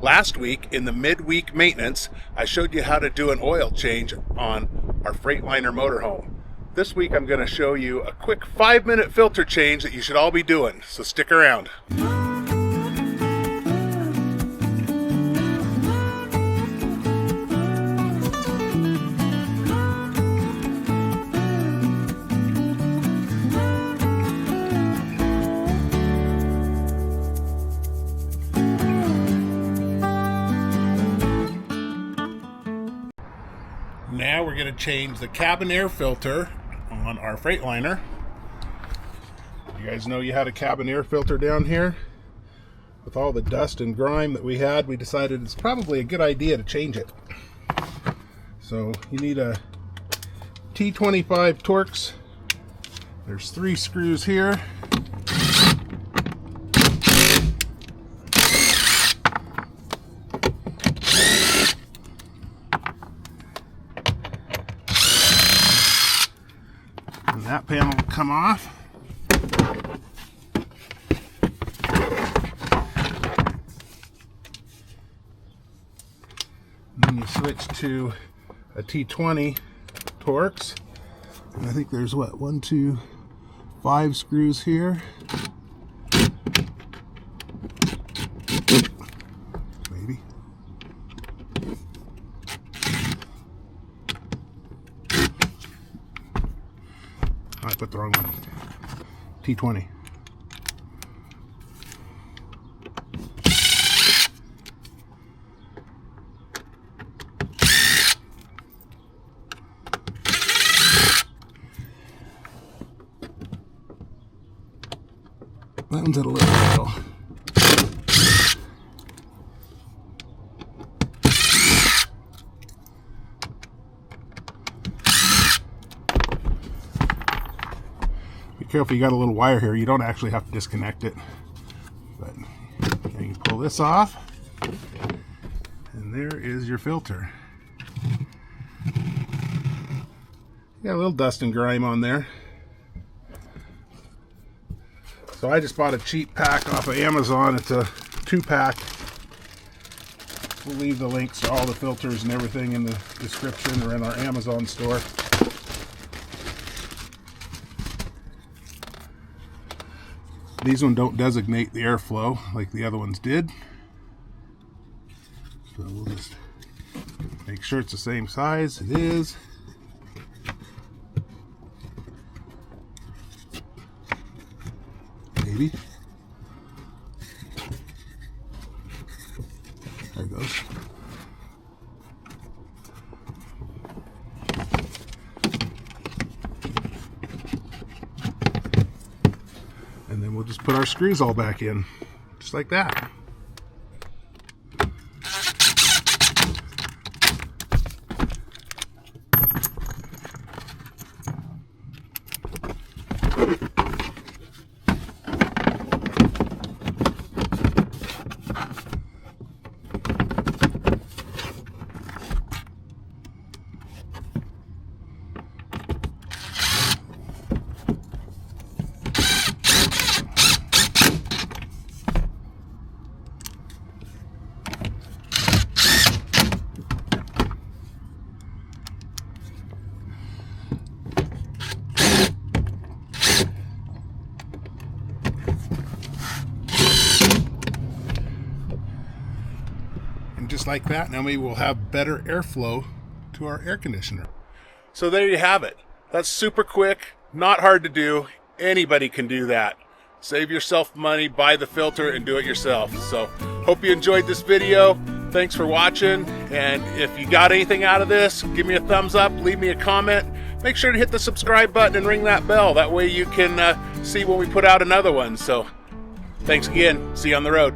Last week in the midweek maintenance, I showed you how to do an oil change on our Freightliner motorhome. This week I'm going to show you a quick 5-minute filter change that you should all be doing, so stick around. Now we're going to change the cabin air filter on our Freightliner. You guys know you had a cabin air filter down here. With all the dust and grime that we had, we decided it's probably a good idea to change it. So you need a T25 Torx. There's 3 screws here. That panel will come off. Then you switch to a T20 Torx. And I think there's what, 1, 2, 5 screws here. Maybe. I put the wrong one. T20. That one's at a little angle. Careful, you got a little wire here. You don't actually have to disconnect it, but you can pull this off, and there is your filter. Got a little dust and grime on there. So I just bought a cheap pack off of Amazon. It's a 2-pack. We'll leave the links to all the filters and everything in the description or in our Amazon store. These ones don't designate the airflow like the other ones did. So we'll just make sure it's the same size. It is. Maybe. There it goes. And then we'll just put our screws all back in, just like that. Just like that, now we will have better airflow to our air conditioner. So there you have it. That's super quick, not hard to do. Anybody can do that. Save yourself money, buy the filter, and do it yourself. So hope you enjoyed this video. Thanks for watching, and if you got anything out of this, give me a thumbs up, leave me a comment. Make sure to hit the subscribe button and ring that bell. That way you can see when we put out another one. So thanks again. See you on the road.